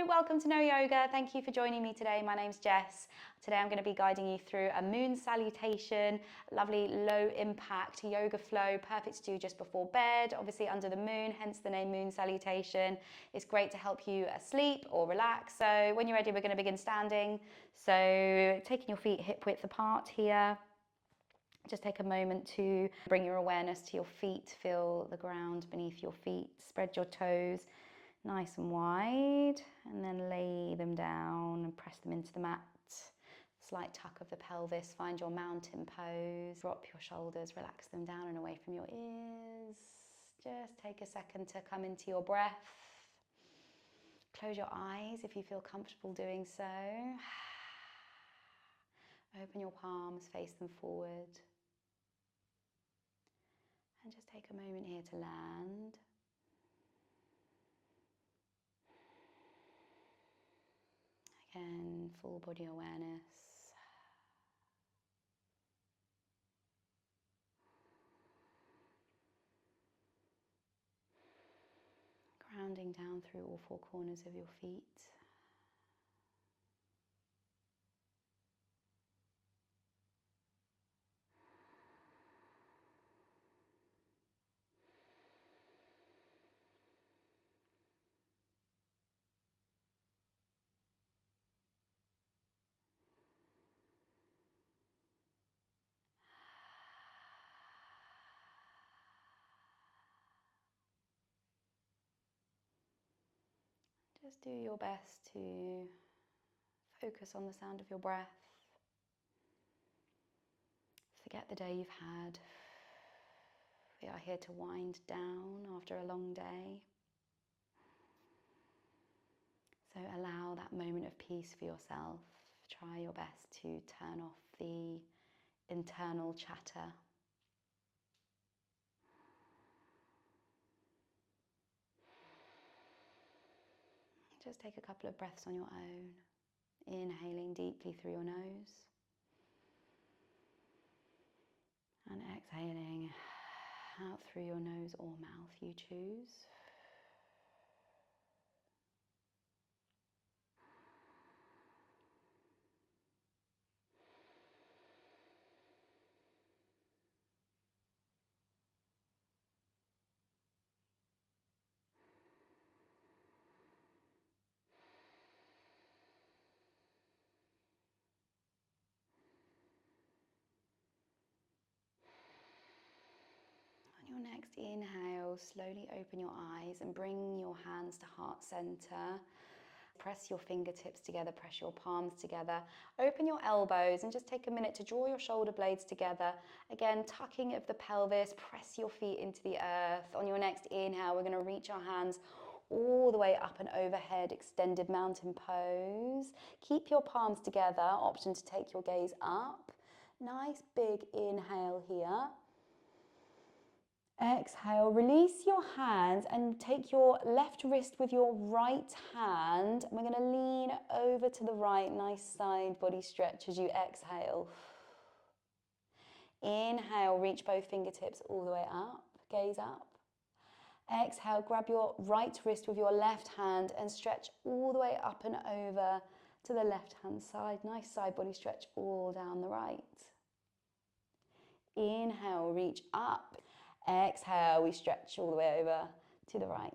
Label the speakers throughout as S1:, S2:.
S1: welcome to Know Yoga. Thank you for joining me today. My name's Jess. Today I'm going to be guiding you through a moon salutation, lovely low impact yoga flow, perfect to do just before bed, obviously under the moon, hence the name moon salutation. It's great to help you sleep or relax. So when you're ready, we're going to begin standing. So taking your feet hip width apart here. Just take a moment to bring your awareness to your feet, feel the ground beneath your feet, spread your toes nice and wide, and then lay them down and press them into the mat. Slight tuck of the pelvis, find your mountain pose, drop your shoulders, relax them down and away from your ears. Just take a second to come into your breath. Close your eyes if you feel comfortable doing so. Open your palms, face them forward. And just take a moment here to land. Again, full body awareness. Grounding down through all four corners of your feet. Just do your best to focus on the sound of your breath. Forget the day you've had. We are here to wind down after a long day. So allow that moment of peace for yourself. Try your best to turn off the internal chatter. Just take a couple of breaths on your own. Inhaling deeply through your nose. And exhaling out through your nose or mouth, you choose. On your next inhale, slowly open your eyes and bring your hands to heart center. Press your fingertips together, press your palms together. Open your elbows and just take a minute to draw your shoulder blades together. Again, tucking of the pelvis, press your feet into the earth. On your next inhale, we're going to reach our hands all the way up and overhead, extended mountain pose. Keep your palms together, option to take your gaze up. Nice big inhale here. Exhale, release your hands and take your left wrist with your right hand. We're going to lean over to the right, nice side body stretch as you exhale. Inhale, reach both fingertips all the way up, gaze up. Exhale, grab your right wrist with your left hand and stretch all the way up and over to the left hand side. Nice side body stretch all down the right. Inhale, reach up. Exhale, we stretch all the way over to the right.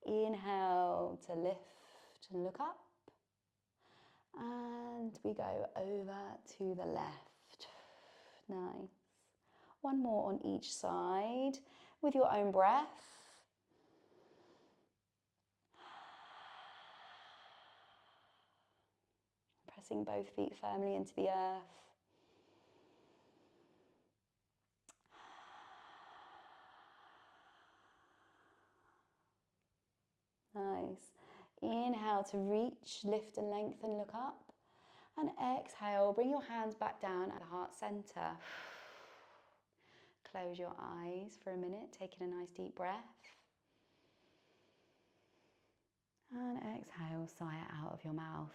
S1: Inhale to lift and look up. And we go over to the left. Nice. One more on each side with your own breath. Pressing both feet firmly into the earth. Nice. Inhale to reach, lift and lengthen, look up. And exhale, bring your hands back down at the heart center. Close your eyes for a minute, taking a nice deep breath. And exhale, sigh it out of your mouth.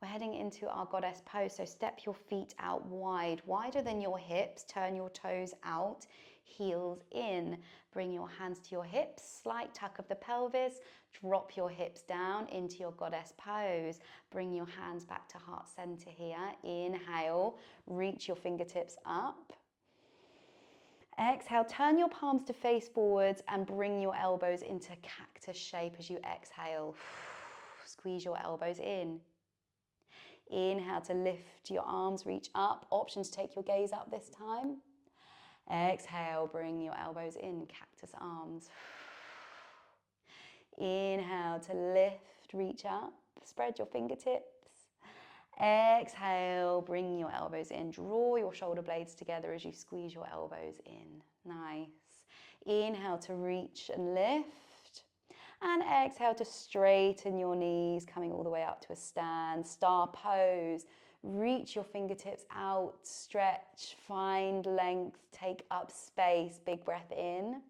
S1: We're heading into our goddess pose, so step your feet out wide, wider than your hips, turn your toes out. Heels in. Bring your hands to your hips, slight tuck of the pelvis. Drop your hips down into your goddess pose. Bring your hands back to heart center here. Inhale, reach your fingertips up. Exhale, turn your palms to face forwards and bring your elbows into cactus shape as you exhale. Squeeze your elbows in. Inhale to lift your arms, reach up. Option to take your gaze up this time. Exhale, bring your elbows in, cactus arms. Inhale to lift, reach up, spread your fingertips. Exhale, bring your elbows in, draw your shoulder blades together as you squeeze your elbows in. Nice. Inhale to reach and lift. And exhale to straighten your knees, coming all the way up to a stand, star pose. Reach your fingertips out, stretch, find length, take up space, big breath in.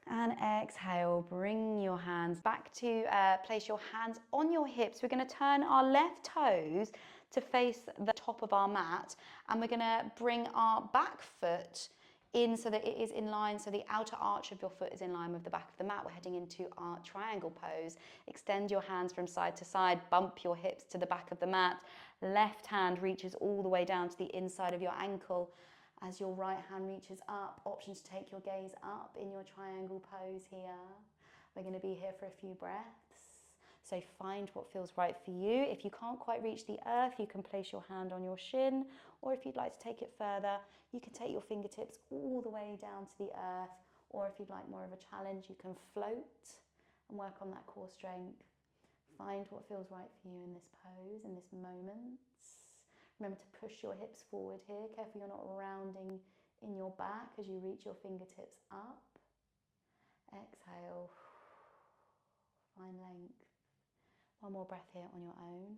S1: And exhale, bring your hands back to place your hands on your hips. We're going to turn our left toes to face the top of our mat, and we're going to bring our back foot in so that it is in line, so the outer arch of your foot is in line with the back of the mat. We're heading into our triangle pose. Extend your hands from side to side, bump your hips to the back of the mat. Left hand reaches all the way down to the inside of your ankle. As your right hand reaches up, option to take your gaze up in your triangle pose here. We're going to be here for a few breaths. So find what feels right for you. If you can't quite reach the earth, you can place your hand on your shin, or if you'd like to take it further, you can take your fingertips all the way down to the earth, or if you'd like more of a challenge, you can float and work on that core strength. Find what feels right for you in this pose, in this moment. Remember to push your hips forward here. Careful you're not rounding in your back as you reach your fingertips up. Exhale. Find length. One more breath here on your own.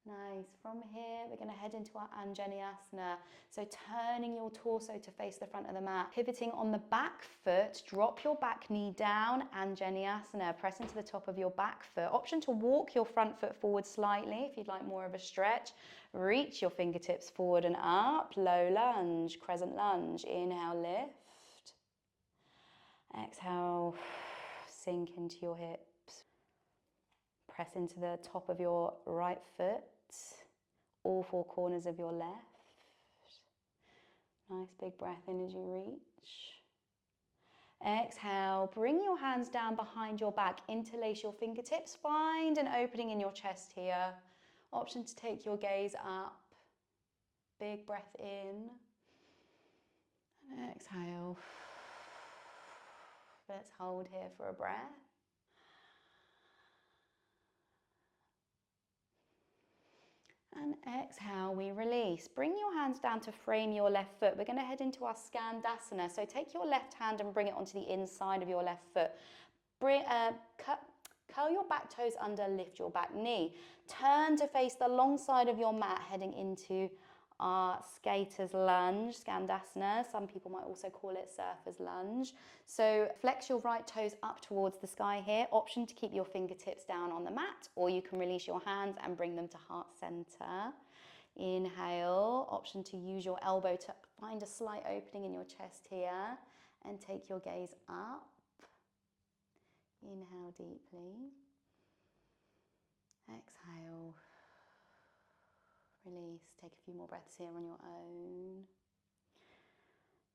S1: Nice. From here, we're going to head into our Anjaneyasana. So turning your torso to face the front of the mat. Pivoting on the back foot, drop your back knee down, Anjaneyasana. Press into the top of your back foot. Option to walk your front foot forward slightly if you'd like more of a stretch. Reach your fingertips forward and up. Low lunge, crescent lunge. Inhale, lift. Exhale, sink into your hips. Press into the top of your right foot. All four corners of your left. Nice big breath in as you reach. Exhale, bring your hands down behind your back, interlace your fingertips, find an opening in your chest here. Option to take your gaze up. Big breath in. And exhale. Let's hold here for a breath. And exhale, we release. Bring your hands down to frame your left foot. We're going to head into our Skandasana. So take your left hand and bring it onto the inside of your left foot. Curl your back toes under, lift your back knee. Turn to face the long side of your mat, heading into our skater's lunge, Skandasana. Some people might also call it surfer's lunge. So flex your right toes up towards the sky here. Option to keep your fingertips down on the mat, or you can release your hands and bring them to heart center. Inhale. Option to use your elbow to find a slight opening in your chest here and take your gaze up. Inhale deeply. Exhale. Release. Take a few more breaths here on your own.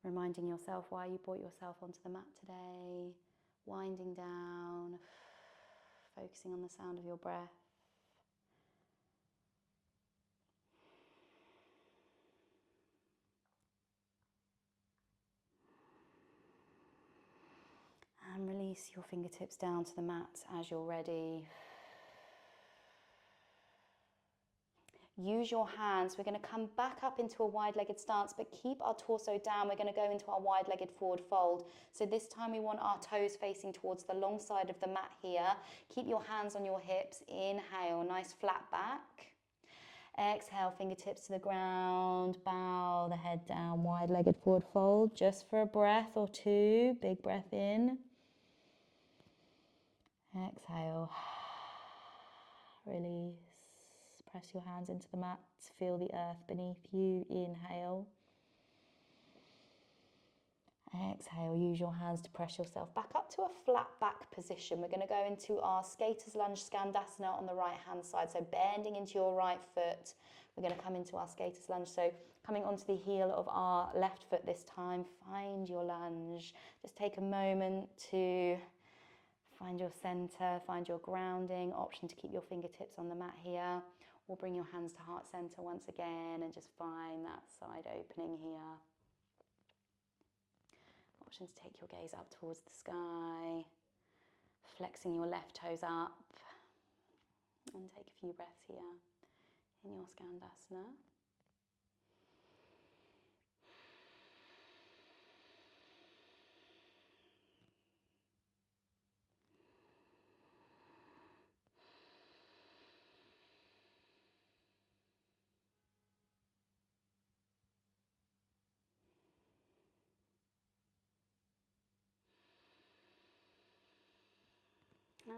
S1: Reminding yourself why you brought yourself onto the mat today. Winding down. Focusing on the sound of your breath. And release your fingertips down to the mat as you're ready. Use your hands. We're going to come back up into a wide-legged stance, but keep our torso down. We're going to go into our wide-legged forward fold. So this time we want our toes facing towards the long side of the mat here. Keep your hands on your hips. Inhale, nice flat back. Exhale, fingertips to the ground. Bow the head down, wide-legged forward fold. Just for a breath or two. Big breath in. Exhale. Release. Press your hands into the mat. Feel the earth beneath you. Inhale. Exhale. Use your hands to press yourself back up to a flat back position. We're going to go into our skater's lunge skandasana on the right hand side. So bending into your right foot. We're going to come into our skater's lunge. So coming onto the heel of our left foot this time. Find your lunge. Just take a moment to find your center, find your grounding. Option to keep your fingertips on the mat here, or bring your hands to heart center once again and just find that side opening here. Option to take your gaze up towards the sky, flexing your left toes up, and take a few breaths here in your skandasana.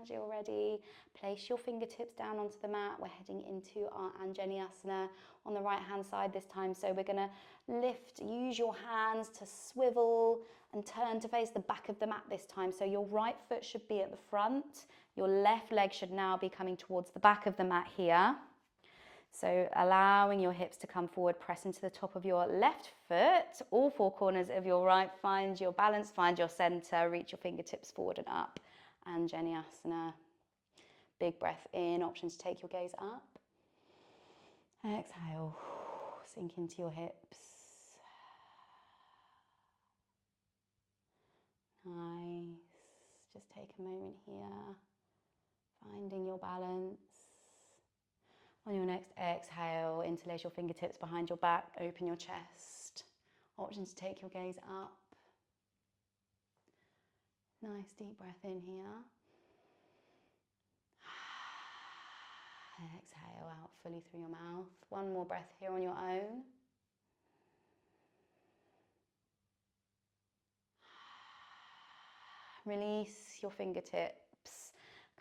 S1: As you're ready, place your fingertips down onto the mat. We're heading into our Anjaneyasana on the right hand side this time. So we're going to lift, use your hands to swivel and turn to face the back of the mat this time. So your right foot should be at the front. Your left leg should now be coming towards the back of the mat here. So allowing your hips to come forward, press into the top of your left foot, all four corners of your right. Find your balance, find your center, reach your fingertips forward and up. Anjaneyasana. Big breath in, option to take your gaze up. Exhale, sink into your hips. Nice. Just take a moment here, finding your balance. On your next exhale, interlace your fingertips behind your back, open your chest. Option to take your gaze up. Nice deep breath in here. Exhale out fully through your mouth. One more breath here on your own. Release your fingertips.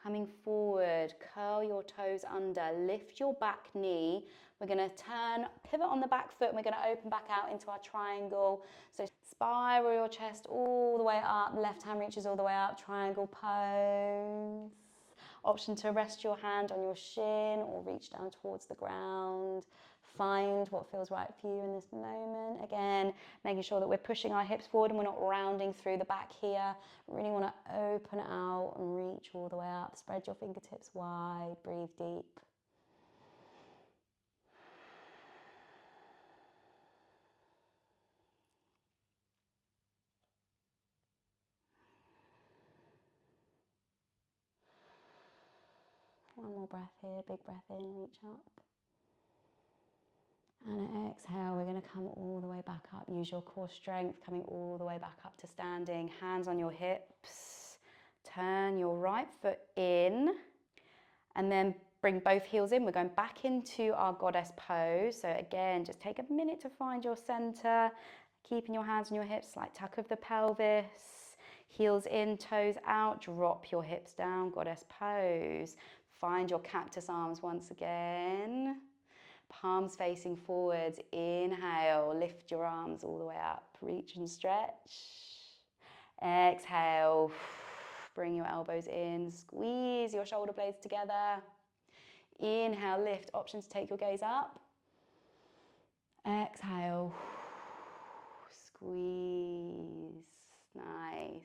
S1: Coming forward, curl your toes under, lift your back knee. We're going to turn, pivot on the back foot, and we're going to open back out into our triangle. So spiral your chest all the way up, left hand reaches all the way up, triangle pose. Option to rest your hand on your shin or reach down towards the ground. Find what feels right for you in this moment. Again, making sure that we're pushing our hips forward and we're not rounding through the back here. Really want to open out and reach all the way up. Spread your fingertips wide, breathe deep. One more breath here, big breath in, reach up. And exhale, we're going to come all the way back up. Use your core strength, coming all the way back up to standing. Hands on your hips. Turn your right foot in. And then bring both heels in. We're going back into our goddess pose. So again, just take a minute to find your center. Keeping your hands on your hips, slight tuck of the pelvis. Heels in, toes out. Drop your hips down, goddess pose. Find your cactus arms once again. Palms facing forwards, inhale, lift your arms all the way up, reach and stretch. Exhale, bring your elbows in, squeeze your shoulder blades together. Inhale, lift, option to take your gaze up. Exhale, squeeze, nice.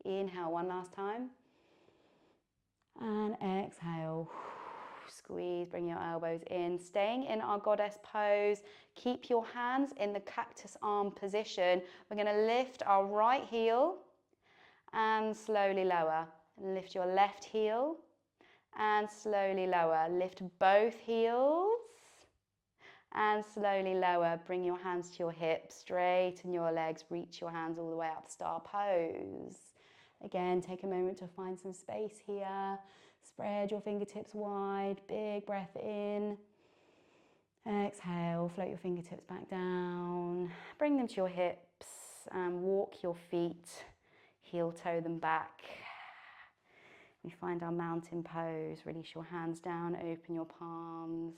S1: Inhale, one last time. And exhale. Squeeze, bring your elbows in. Staying in our goddess pose. Keep your hands in the cactus arm position. We're going to lift our right heel and slowly lower. Lift your left heel and slowly lower. Lift both heels and slowly lower. Bring your hands to your hips, straighten your legs, reach your hands all the way up, star pose. Again, take a moment to find some space here. Spread your fingertips wide, big breath in. Exhale, float your fingertips back down. Bring them to your hips and walk your feet, heel toe them back. We find our mountain pose. Release your hands down, open your palms.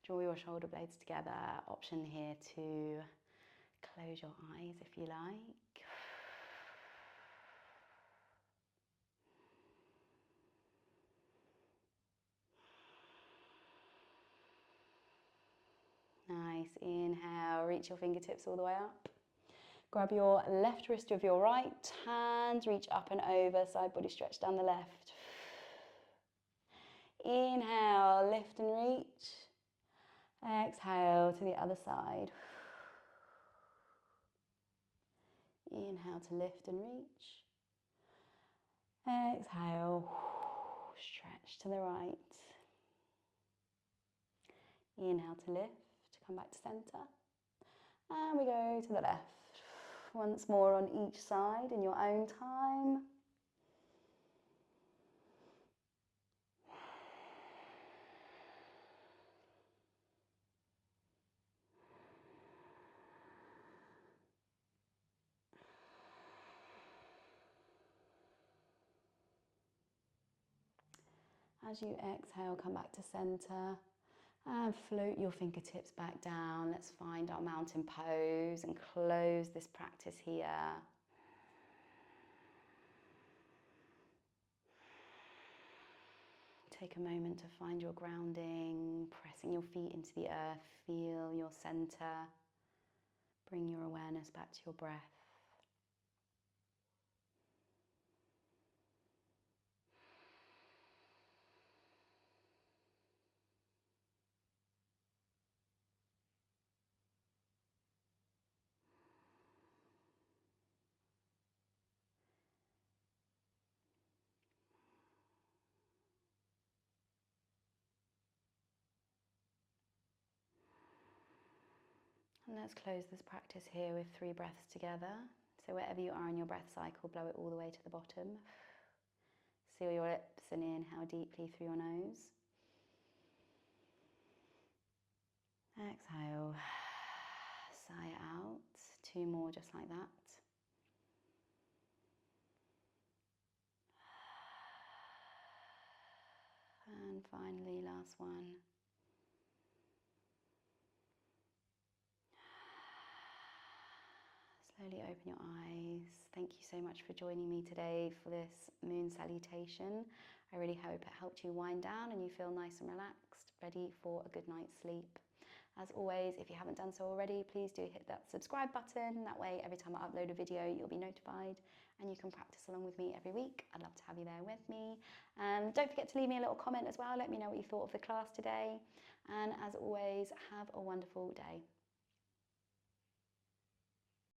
S1: Draw your shoulder blades together. Option here to close your eyes if you like. Nice. Inhale, reach your fingertips all the way up. Grab your left wrist with your right hand, reach up and over, side body stretch down the left. Inhale, lift and reach. Exhale to the other side. Inhale to lift and reach. Exhale, stretch to the right. Inhale to lift, come back to center. And we go to the left. Once more on each side in your own time. As you exhale, come back to center and float your fingertips back down. Let's find our mountain pose and close this practice here. Take a moment to find your grounding, pressing your feet into the earth. Feel your center. Bring your awareness back to your breath. And let's close this practice here with 3 breaths together. So wherever you are in your breath cycle, blow it all the way to the bottom. Seal your lips and inhale deeply through your nose. Exhale, sigh out. 2 more just like that. And finally, last one. Slowly open your eyes. Thank you so much for joining me today for this moon salutation. I really hope it helped you wind down and you feel nice and relaxed, ready for a good night's sleep. As always, if you haven't done so already, please do hit that subscribe button. That way, every time I upload a video, you'll be notified and you can practice along with me every week. I'd love to have you there with me. Don't forget to leave me a little comment as well. Let me know what you thought of the class today. And as always, have a wonderful day.